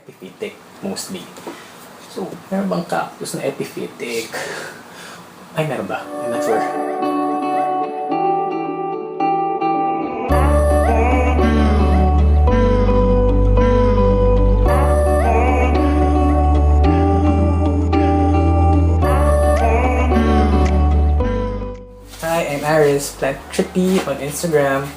epiphytic mostly. So, meron bang cactus na epiphytic? Ay, meron ba? I'm not sure. Hi, I'm Aris, Plantita on Instagram.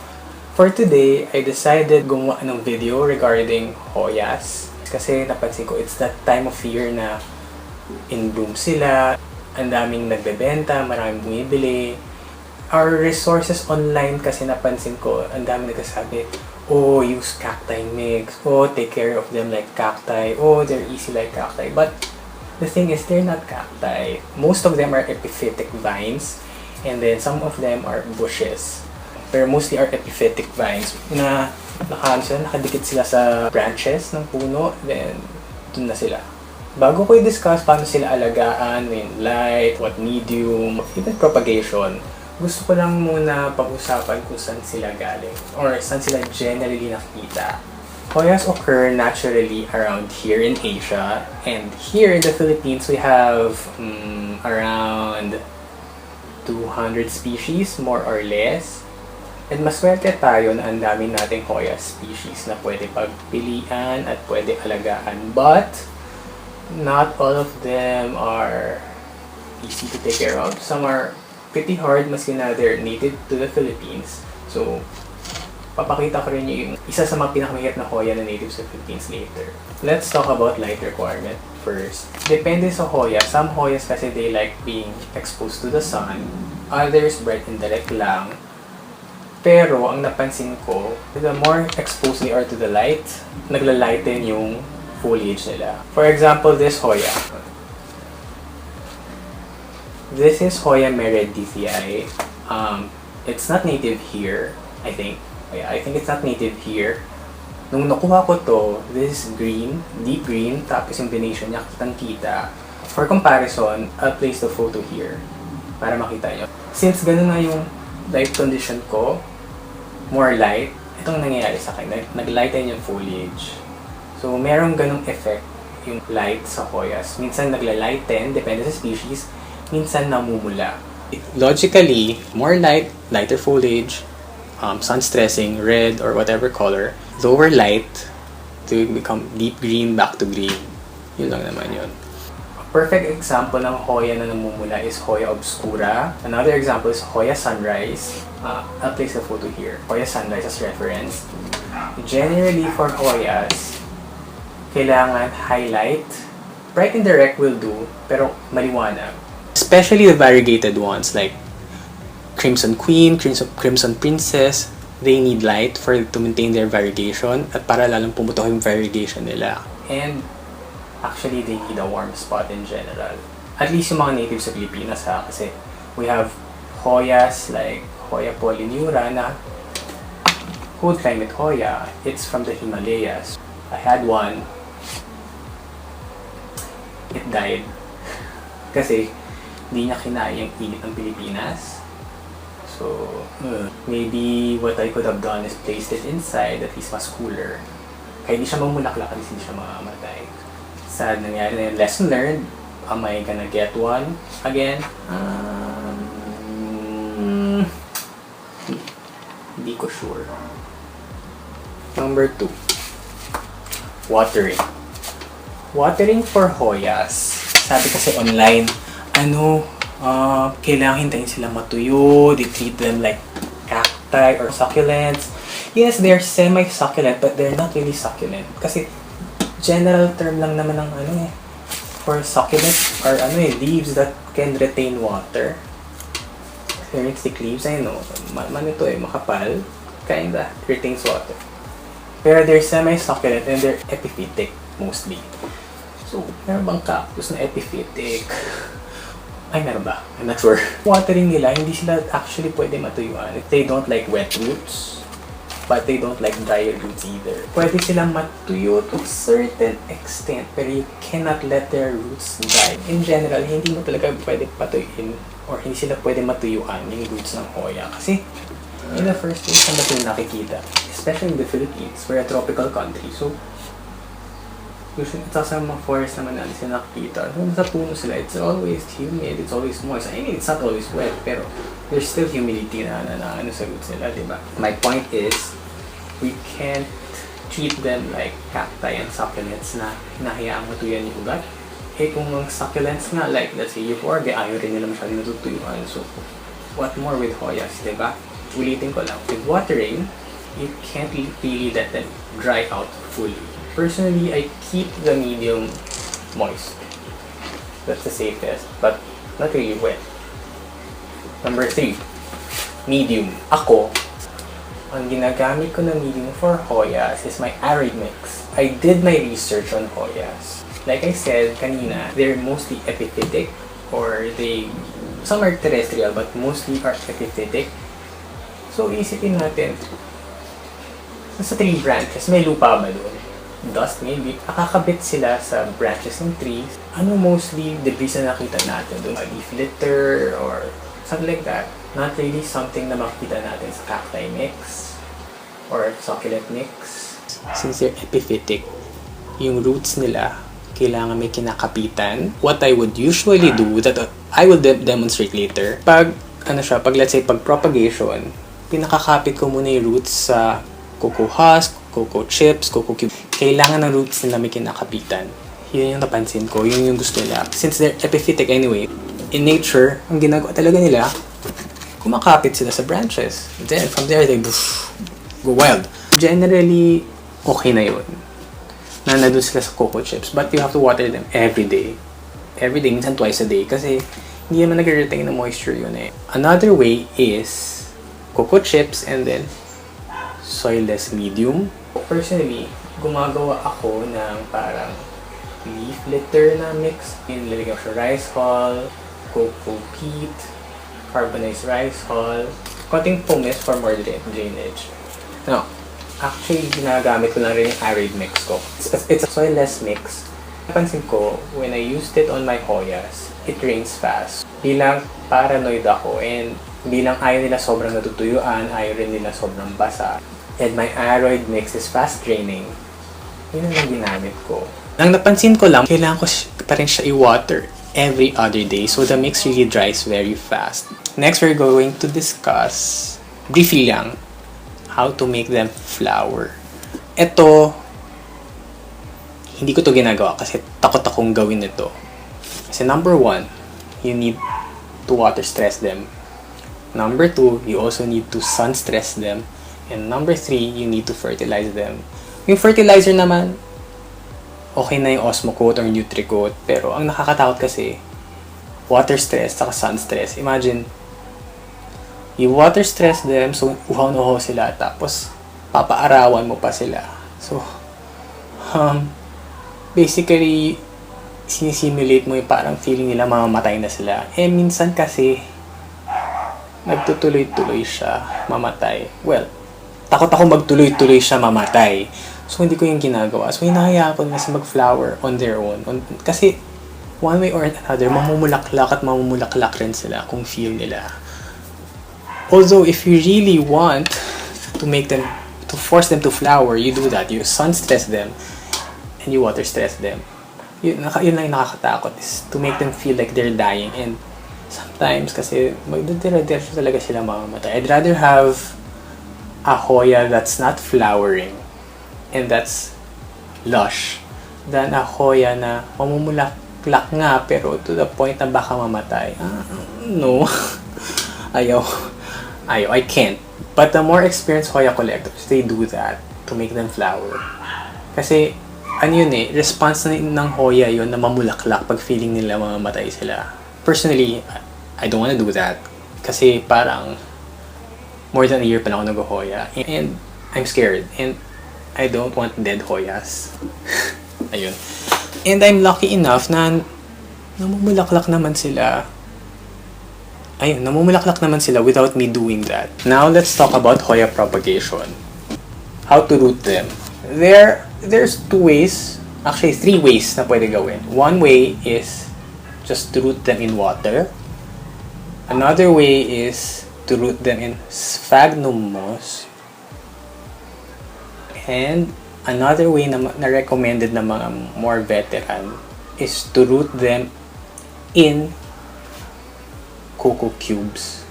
For today, I decided gumawa ng video regarding hoyas. Kasi napansin ko, it's that time of year na in bloom sila. Ang daming nagbebenta, maraming bumibili. Our resources online kasi napansin ko, ang daming nagsasabi, oh, use cacti mix. Oh, take care of them like cacti. Oh, they're easy like cacti. But the thing is, they're not cacti. Most of them are epiphytic vines. And then some of them are bushes. Pero mostly are epiphytic vines na nakadikit sila sa branches ng puno, then dun na sila. Bago ko i-discuss paano sila alagaan, yung light, what medium, even propagation, gusto ko lang muna pag-usapan kung saan sila galing or saan sila generally nakikita. Hoyas occur naturally around here in Asia, and here in the Philippines we have around 200 species, more or less. And maswerte tayo na ang dami nating Hoya species na pwede pagpilian at pwede alagaan. But, not all of them are easy to take care of. Some are pretty hard, maski na they're native to the Philippines. So, papakita ko rin yung isa sa mga pinakamahirap na Hoya na native sa Philippines later. Let's talk about light requirement first. Depende sa Hoya. Some Hoyas kasi they like being exposed to the sun. Others bright and direct lang. Pero, ang napansin ko, the more exposed they are to the light, naglalighten yung foliage nila. For example, this Hoya. This is Hoya meredithii. It's not native here, I think. Yeah, I think it's not native here. Nung nakuha ko to, this is green, deep green, tapos yung venation niya kitang-kita. For comparison, I'll place the photo here para makita nyo. Since ganun na yung light condition ko, more light, itong nangyayari sa akin, naglighten yung foliage. So, merong ganung effect yung light sa hoyas. Minsan naglalighten, depende sa species, minsan namumula. Logically, more light, lighter foliage, sun stressing, red or whatever color, lower light to become deep green back to green. Yun lang naman yun. Perfect example ng Hoya na namumula is Hoya obscura. Another example is Hoya sunrise. I'll place the photo here. Hoya sunrise as reference. Generally for Hoyas, kailangan highlight. Bright and direct will do, pero maliwanag. Especially the variegated ones like Crimson Queen, Crimson Princess. They need light to maintain their variegation at para lalong pumutok yung variegation nila. And actually, they need a warm spot in general. At least yung mga native sa Pilipinas ha, kasi we have Hoyas like Hoya polyneura na cold climate Hoya. It's from the Himalayas. I had one. It died. Kasi hindi niya kinaya yung init ng Pilipinas. So, maybe what I could have done is placed it inside, at least mas cooler. Kaya hindi siya mamulaklak, at least hindi siya mamamatay. Sad nangyari na yun. Lesson learned. Am I gonna get one again? Hindi ko sure. Number 2. Watering. Watering for Hoyas. Sabi kasi online, kailangan hintayin sila matuyo. They treat them like cacti or succulents. Yes, they're semi-succulent, but they're not really succulent. Kasi general term lang naman ng for succulents or leaves that can retain water. Stick leaves, ito makapal, kinda retains water. Pero they're semi-succulent and they're epiphytic mostly. So, meron bang cactus na epiphytic? Ay, meron ba? I'm not sure. Watering nila, hindi sila actually pwede matuyuan. They don't like wet roots. But they don't like dry roots either. Pwede silang matuyo to a certain extent, pero you cannot let their roots dry. In general, hindi mo talaga pwede patuyuin or hindi sila pwede matuyuan yung roots ng Hoya. Kasi, in the first place, saan ba ito nakikita? Especially in the Philippines, we're a tropical country. So, Usually, sa mga forest naman natin sila nakikita. So, sa puno sila, it's always humid, it's always moist. I mean, it's not always wet, pero there's still humidity na ano sa roots nila, diba? My point is, we can't treat them like cacti and succulents na hinahayaan matuyan yung ugat. Eh, kung ang succulents nga, like, let's say, euphorbia, ayaw rin nila masyadong natutuyuan. So, what more with hoyas, diba? Ulitin ko lang, with watering, you can't really let them dry out fully. Personally, I keep the medium moist. That's the safest, but not really wet. Number 3, medium. Ako, ang ginagamit ko na medium for hoyas is my arid mix. I did my research on hoyas. Like I said kanina, they're mostly epiphytic, or some are terrestrial, but mostly are epiphytic. So, isipin natin, sa tree branches, may lupa ba doon? Dust maybe. Nakakabit sila sa branches ng trees. Ano mostly debris na nakita natin doon? A leaf litter or something like that. Not really something na makikita natin sa cacti mix or succulent mix. Since they're epiphytic, yung roots nila kailangan may kinakapitan. What I would usually do, that I will demonstrate later, pag let's say pag propagation, pinakakapit ko muna yung roots sa cocoa husk, cocoa chips, cocoa cube. Kailangan ng roots nila may kinakapitan. Yun yung napansin ko, yun yung gusto nila. Since they're epiphytic anyway, in nature, ang ginagawa talaga nila, kumakapit sila sa branches. Then, from there, they go wild. Generally, okay na yun. Nandun sila sa cocoa chips. But you have to water them every day. Every day, minsan twice a day. Kasi, hindi naman nag-retain ng moisture yun eh. Another way is cocoa chips and then soilless medium. Personally, gumagawa ako ng parang leaf litter na mix. Nilalagyan ko siya rice hull, cocoa peat, carbonized rice hull, konting pumice for more drainage. Now, actually, ginagamit ko lang rin yung arid mix ko. It's a soilless mix. Napansin ko, when I used it on my hoyas, it rains fast. Bilang paranoid ako and bilang ayaw nila sobrang natutuyuan, ayaw rin nila sobrang basa. And my arid mix is fast draining. Yun ang ginamit ko. Ang napansin ko lang, kailangan ko pa rin siya i-water every other day. So the mix really dries very fast. Next, we're going to discuss, briefly lang, how to make them flower. Ito, hindi ko to ginagawa kasi takot akong gawin ito. Kasi number 1, you need to water stress them. Number 2, you also need to sun stress them. And number 3, you need to fertilize them. Yung fertilizer naman, okay na yung Osmocote or Nutricote. Pero ang nakakatakot kasi, water stress saka sun stress. Imagine, you water stress them, so uhaw na uhaw sila. Tapos, papaarawan mo pa sila. So, basically, sinisimulate mo yung parang feeling nila mamamatay na sila. Eh, minsan kasi, nagtutuloy-tuloy siya mamatay. Well, takot ako magtuloy-tuloy siya mamatay. So, hindi ko yung ginagawa. So, hinahayaan ko na mag-flower on their own. Kasi, one way or another, mamumulaklak at mamumulaklak rin sila kung feel nila. Although, if you really want to force them to flower, you do that. You sun stress them and you water stress them. Yun lang yung nakakatakot, is to make them feel like they're dying. And sometimes, kasi magdadira-diretso talaga sila mamamatay. I'd rather have a Hoya that's not flowering and that's lush than a Hoya na mamumulaklak nga pero to the point na baka mamatay. No. Ayaw, I can't. But the more experienced Hoya collectors, they do that to make them flower. Kasi, response ng Hoya yun na mamulaklak pag feeling nila mamamatay sila. Personally, I don't wanna do that. Kasi parang more than a year pa lang ako nag-Hoya. And I'm scared. And I don't want dead Hoyas. Ayun. And I'm lucky enough na namumulaklak naman sila. Ayun, namumulaklak naman sila without me doing that. Now, let's talk about Hoya propagation. How to root them. There's 2 ways. Actually, 3 ways na pwede gawin. One way is just to root them in water. Another way is to root them in sphagnum moss. And Another way na recommended ng mga more veteran is to root them in cocoa cubes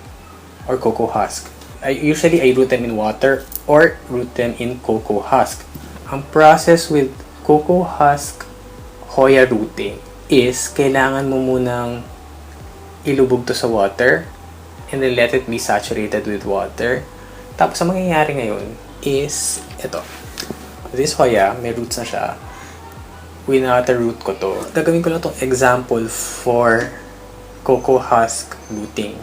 or cocoa husk. Usually I root them in water or root them in cocoa husk. Ang process with cocoa husk Hoya rooting is kailangan mo munang ilubog to sa water and then let it be saturated with water. Tapos ang mangyayari ngayon is ito. This Hoya, may roots na siya. Root ko to. Gagawin ko lang itong example for cocoa husk rooting.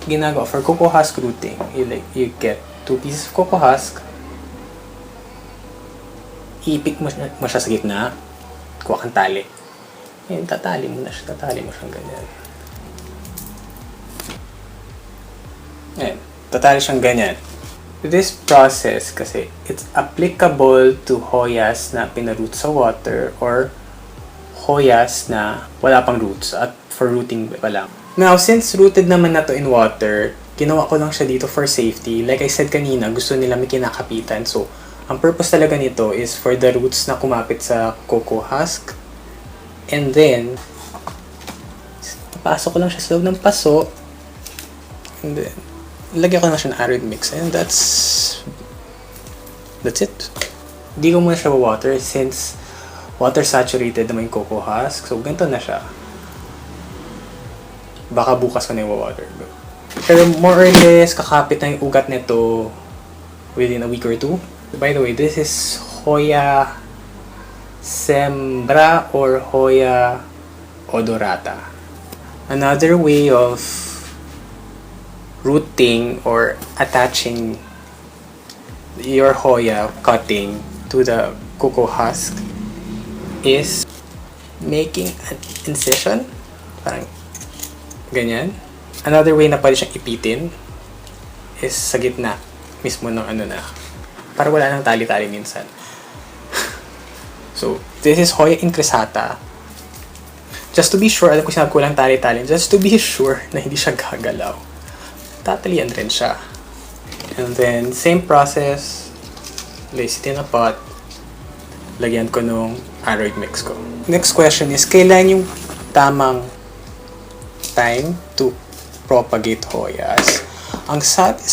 Ginagawa for cocoa husk rooting, you get 2 pieces of cocoa husk, iipit mo siya sa gitna, kuha kang tali. Ngayon, tatali mo siyang ganyan. Ayan, tatali siyang ganyan. This process kasi, it's applicable to hoyas na pinaroot sa water or hoyas na wala pang roots at for rooting pa lang. Now, since rooted naman na to in water, ginawa ko lang siya dito for safety. Like I said kanina, gusto nila may kinakapitan. So, ang purpose talaga nito is for the roots na kumapit sa cocoa husk. And then, pasok ko lang siya sa loob ng paso. And then, lagyan ko na siya ng arid mix. And that's it. Hindi ko muna siya water since water saturated naman yung cocoa husk. So, ganito na siya. Baka bukas ko na yung water. Pero more or less, kakapit na yung ugat nito within a week or 2. By the way, this is Hoya sembra or Hoya odorata. Another way of rooting or attaching your Hoya cutting to the cocoa husk is making an incision. Parang ganyan. Another way na pwede siyang ipitin is sa gitna mismo ng para wala nang tali-tali minsan. So, this is Hoya incresata. Just to be sure, alam ko sinabi ko lang tali-tali, just to be sure na hindi siya gagalaw. Tatalian rin siya. And then, same process. Place it in a pot. Lagyan ko nung aroid mix ko. Next question is, kailan yung tamang time to propagate hoyas? Ang sabi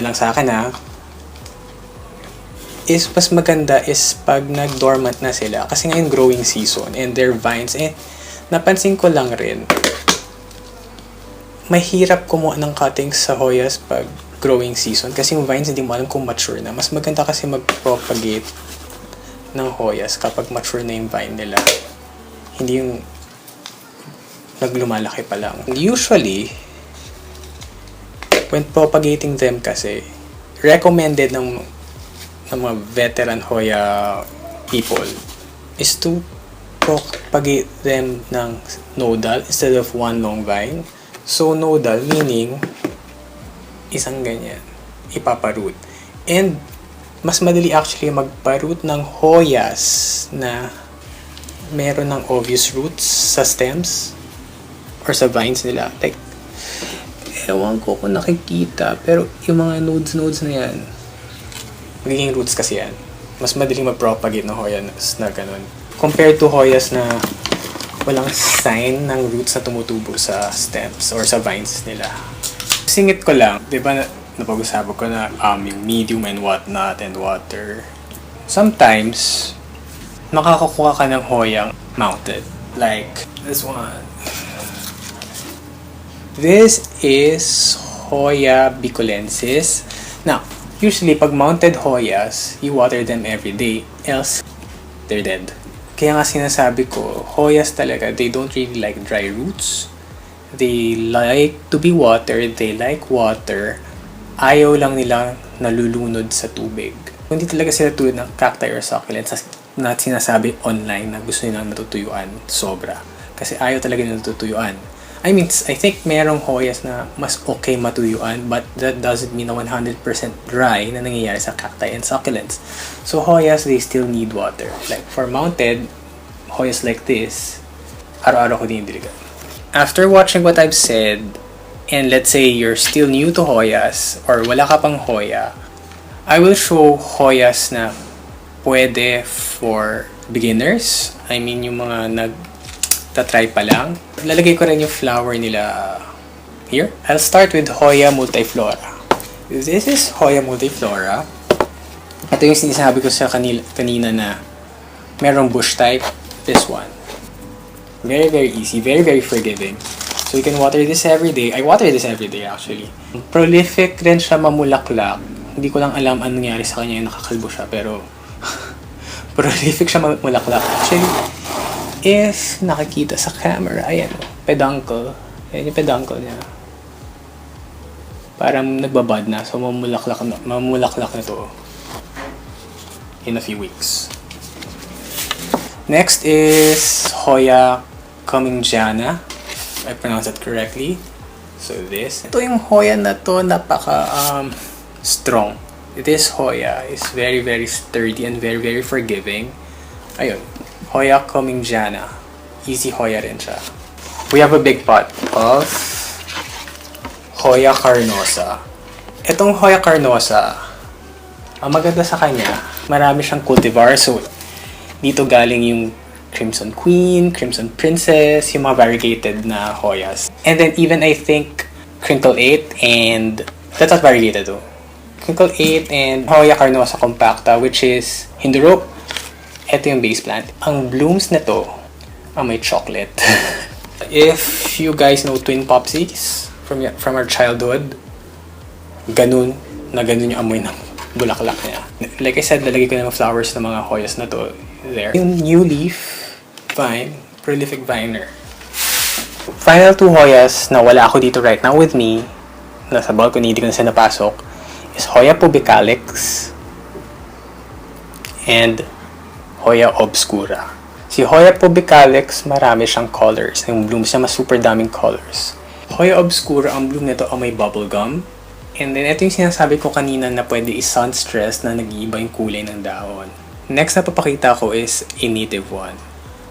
lang sa akin is mas maganda is pag nag-dormant na sila. Kasi ngayon growing season and their vines, napansin ko lang rin, mahirap kumuha ng cuttings sa hoyas pag growing season kasi yung vines hindi mo alam kung mature na. Mas maganda kasi mag-propagate ng hoyas kapag mature na yung vine nila. Hindi yung naglumalaki pa lang. Usually, when propagating them kasi, recommended ng mga veteran Hoya people is to propagate them ng nodal instead of one long vine. So, nodal meaning isang ganyan, ipaparoot. And, mas madali actually magparoot ng hoyas na meron ng obvious roots sa stems or sa vines nila. Like, ewan ko kung nakikita, pero yung mga nodes na yan, magiging roots kasi yan. Mas madaling mag-propagate ng hoyas na ganun. Compared to hoyas na walang sign ng roots na tumutubo sa stems or sa vines nila. Singit ko lang, di ba napag-usapan ko na yung medium and whatnot and water. Sometimes, makakakuha ka ng hoyang mounted. Like this one. This is Hoya bicolensis. Now, usually pag mounted hoyas, you water them every day, else they're dead. Kaya nga sinasabi ko, hoyas talaga, they don't really like dry roots. They like to be watered, they like water. Ayaw lang nila nalulunod sa tubig. Hindi talaga sila tulad ng cacti or succulents na sinasabi online na gusto nilang natutuyuan sobra. Kasi ayaw talaga nila natutuyuan. I think merong hoyas na mas okay matuyuan, but that doesn't mean na 100% dry na nangyayari sa cacti and succulents. So hoyas, they still need water. Like for mounted hoyas like this, araw-araw ko dinidiligan. After watching what I've said, and let's say you're still new to hoyas, or wala ka pang hoya, I will show Hoyas na pwede for beginners. I mean, yung mga nagtatry pa lang. Lalagay ko rin yung flower nila here. I'll start with Hoya multiflora. This is Hoya multiflora. Ito yung sinasabi ko sa kanina na merong bush type. This one. Very, very easy. Very, very forgiving. So you can water this every day. I water this every day actually. Prolific rin siya mamulaklak. Hindi ko lang alam ano nangyari sa kanya. Nakakalbo siya pero prolific siya mamulaklak. Actually, if nakikita sa camera, ayan o. Peduncle. Ayan yung peduncle niya. Parang nagbabad na. So mamulaklak na to in a few weeks. Next is Hoya Comingiana, if I pronounce it correctly. So this. Ito yung Hoya na to, napaka strong. This Hoya is very, very sturdy and very, very forgiving. Ayun. Hoya Comingiana. Easy Hoya rin siya. We have a big pot of Hoya carnosa. Itong Hoya carnosa, ang maganda sa kanya, marami siyang cultivar. So, dito galing yung Crimson Queen, Crimson Princess, yung mga variegated na Hoyas. And then even I think Crinkle 8 and that's not variegated though. Crinkle 8 and Hoya Carnosa compacta, which is Hindurope. Ito yung base plant. Ang blooms nito, may chocolate. If you guys know Twin Popsies from our childhood, ganun yung amoy ng bulaklak niya. Like I said, lalagay ko na mga flowers ng mga Hoyas na to there. Yung new leaf vine, prolific viner. Final two Hoyas na wala ako dito right now with me, nasa balcony, hindi ko na sila napasok, is Hoya pubicalix and Hoya obscura. Si Hoya pubicalix, marami siyang colors. Yung blooms niya, mas super daming colors. Hoya obscura, ang bloom nito may bubblegum. And then, ito yung sinasabi ko kanina na pwede i-sun stress na nag-iiba yung kulay ng dahon. Next na papakita ko is a native one.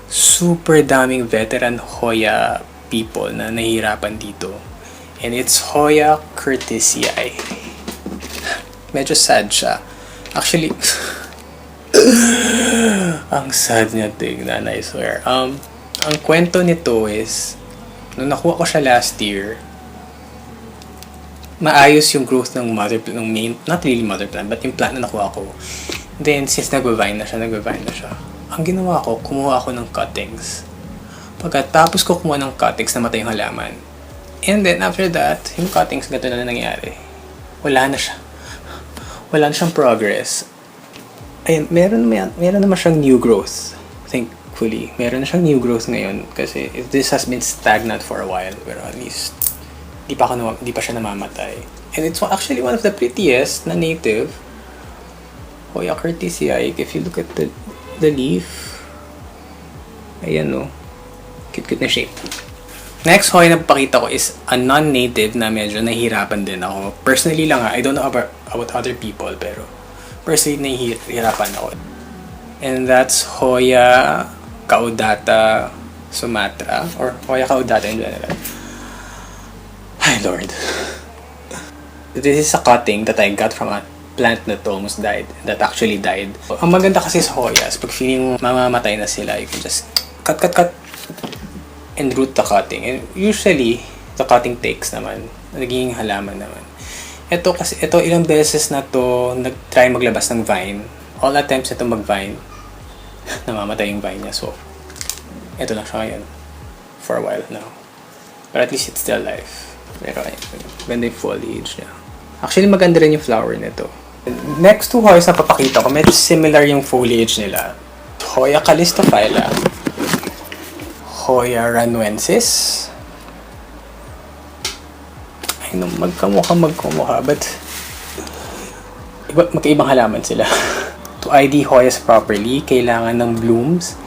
Super daming veteran Hoya people na nahihirapan dito. And it's Hoya curtisii. Medyo sad siya. Actually, ang sad niya tingnan, I swear. Ang kwento nito is, nung nakuha ko siya last year, maayos yung growth ng mother plant, ng main, not really mother plant, but yung plant na nakuha ko. Then, since nagva-vine na siya. Ang ginawa ko, kumuha ako ng cuttings. Pagkatapos ko kumuha ng cuttings, namatay yung halaman. And then, after that, yung cuttings, gato na nangyari. Wala na siya. Wala na siyang progress. Ayun, meron naman siyang new growth. Thankfully, meron na siyang new growth ngayon. Kasi this has been stagnant for a while. Pero at least, di pa siya namamatay. And it's actually one of the prettiest na native Hoya curtisii. If you look at the leaf, ayan o, cute na shape. Next Hoya na papakita ko is a non-native na medyo nahihirapan din ako. Personally lang I don't know about other people, pero personally nahihirapan ako. And that's Hoya caudata sumatra, or Hoya caudata in general. Ay, Lord. This is a cutting that I got from a plant that actually died. Ang maganda kasi sa Hoyas, pag feeling mo mamamatay na sila, you can just cut, and root the cutting. And usually, the cutting takes naman. Naging halaman naman. Ito ilang beses na to nag-try maglabas ng vine. All attempts ito mag-vine, namamatay yung vine niya. So, ito lang siya ngayon. For a while now. But at least it's still alive. Pero ayun, ganda yung foliage niya. Actually, maganda rin yung flower nito. Next two Hoyas na papakita ko, medyo similar yung foliage nila. Hoya calistophylla, Hoya ranuensis. Ay, no, magkamukha, but magkaibang halaman sila. To ID Hoyas properly, kailangan ng blooms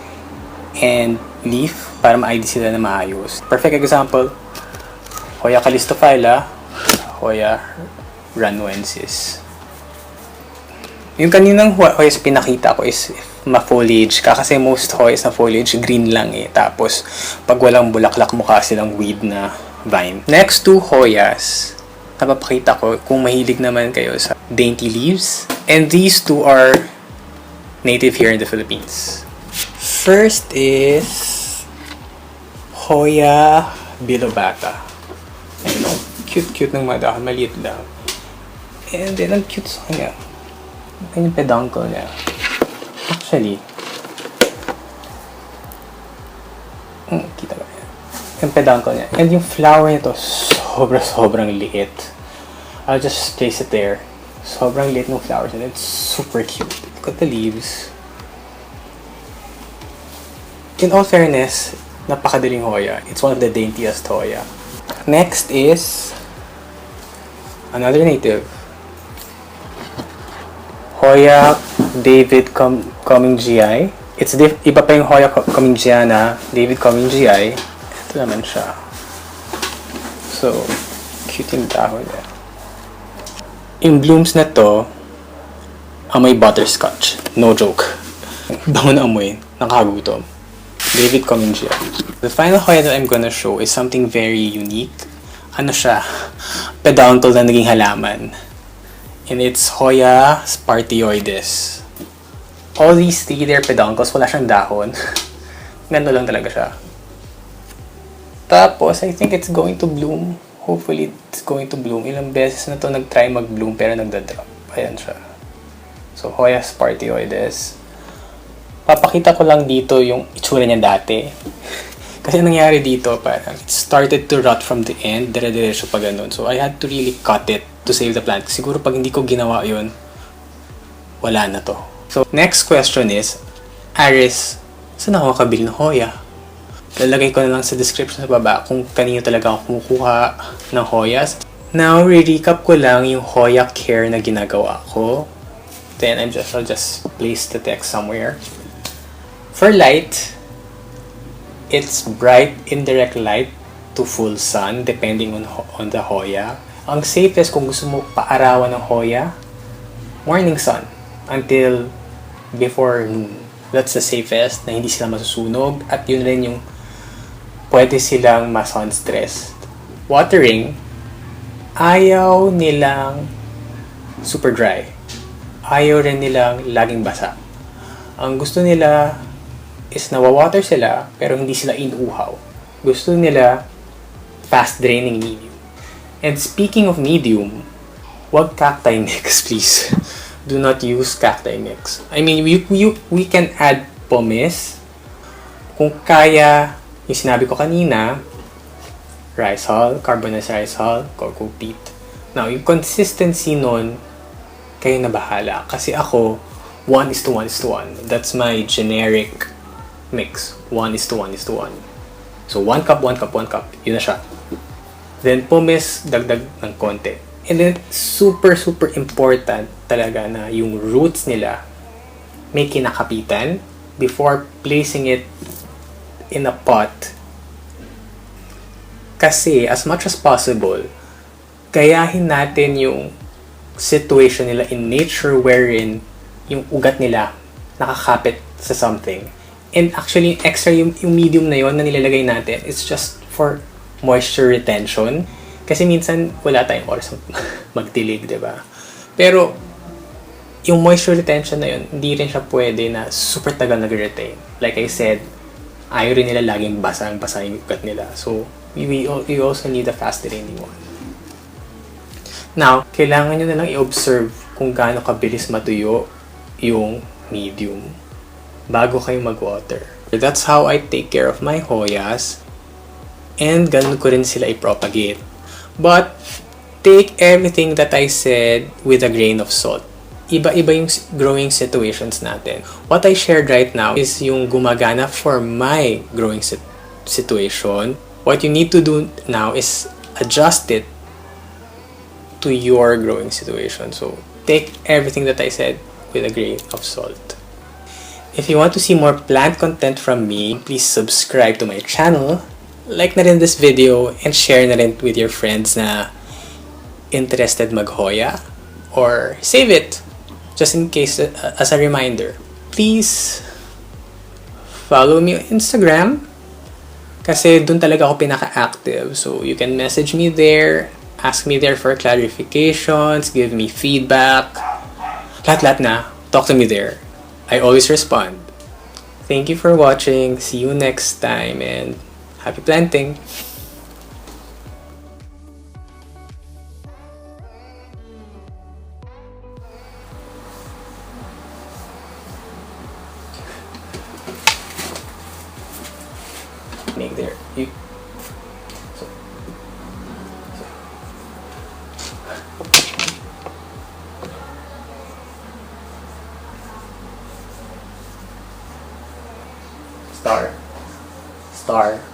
and leaf para ma-ID sila na maayos. Perfect example, Hoya calistophylla, Hoya ranuensis. Yung kaninang Hoyas pinakita ko is ma-foliage ka, kasi most Hoyas na foliage green lang eh. Tapos pag walang bulaklak, mukha silang weed na vine. Next two Hoyas, napapakita ko kung mahilig naman kayo sa dainty leaves. And these two are native here in the Philippines. First is Hoya bilobata. Ayun o, cute-cute ng mga dahon, maliit lang. And then, ang cute sa kanya. Ayun yung peduncle niya. Actually, kita ba yan? Yung peduncle niya. And yung flower nito, sobrang liit. I'll just place it there. Sobrang liit ng flowers and it's super cute. Look at the leaves. In all fairness, napakadaling Hoya. It's one of the daintiest Hoya. Next is another native. Hoya David Coming GI. Iba pa yung Hoya Coming GI na David Coming GI. Ito naman siya. So, cute yung dahon niya. Yung blooms na to, amoy butterscotch. No joke. Bango na amoy. Nakakagutom. David Coming GI. The final Hoya that I'm gonna show is something very unique. Ano siya? Peduncle na naging halaman. And it's Hoya spartioides. All these three, they're peduncles. Wala siyang dahon. Ganito lang talaga siya. Tapos, I think it's going to bloom. Hopefully, it's going to bloom. Ilang beses na to nag-try mag-bloom pero nagda-drop. Ayan siya. So, Hoya spartioides. Papakita ko lang dito yung itsura niya dati. Kasi nangyari dito, parang it started to rot from the end. Dire-diretso pa ganun. So, I had to really cut it to save the plant. Siguro pag hindi ko ginawa yun, wala na to. So, next question is, Aris, saan ako makabili ng Hoya? Lalagay ko na lang sa description sa baba kung kanino talaga ako kumukuha ng Hoyas. Now, re-recap ko lang yung Hoya care na ginagawa ko. Then, I'll just place the text somewhere. For light, it's bright indirect light to full sun depending on the Hoya. Ang safest kung gusto mo paarawan ng Hoya, morning sun until before noon. That's the safest na hindi sila masusunog at yun rin yung pwede silang ma-sun-stressed. Watering, ayaw nilang super dry. Ayaw rin nilang laging basa. Ang gusto nila is nawawater sila pero hindi sila inuuhaw. Gusto nila fast draining medium. And speaking of medium, wag cacti mix please. Do not use cacti mix. I mean, we can add pumice. Kung kaya, yung sinabi ko kanina, rice hull, carbonized rice hull, cocoa peat. Now, yung consistency nun, kayo na bahala. Kasi ako, 1:1:1. That's my generic mix. 1:1:1. So, 1 cup, 1 cup, 1 cup. Yun na siya. Then, pumice, dagdag ng konti. And then, super important talaga na yung roots nila may kinakapitan before placing it in a pot. Kasi, as much as possible, gayahin natin yung situation nila in nature wherein yung ugat nila nakakapit sa something. And actually, extra yung medium na yon na nilalagay natin, it's just for moisture retention. Kasi minsan, wala tayong oras magdilig, diba? Pero, yung moisture retention na yun, hindi rin siya pwede na super tagal nag-retain. Like I said, ayaw rin nila laging basa yung ugat nila. So, we also need a fast draining one. Now, kailangan nyo na lang i-observe kung gaano kabilis matuyo yung medium bago kayo mag-water. That's how I take care of my Hoyas. And ganun ko rin sila i-propagate. But, take everything that I said with a grain of salt. Iba-iba yung growing situations natin. What I shared right now is yung gumagana for my growing situation. What you need to do now is adjust it to your growing situation. So, take everything that I said with a grain of salt. If you want to see more plant content from me, please subscribe to my channel, like na rin this video, and share na rin with your friends na interested mag-Hoya, or save it just in case as a reminder. Please follow me on Instagram kasi dun talaga ako pinaka-active. So you can message me there, ask me there for clarifications, give me feedback. Lahat-lahat na, talk to me there. I always respond. Thank you for watching. See you next time and happy planting! Make there. Star.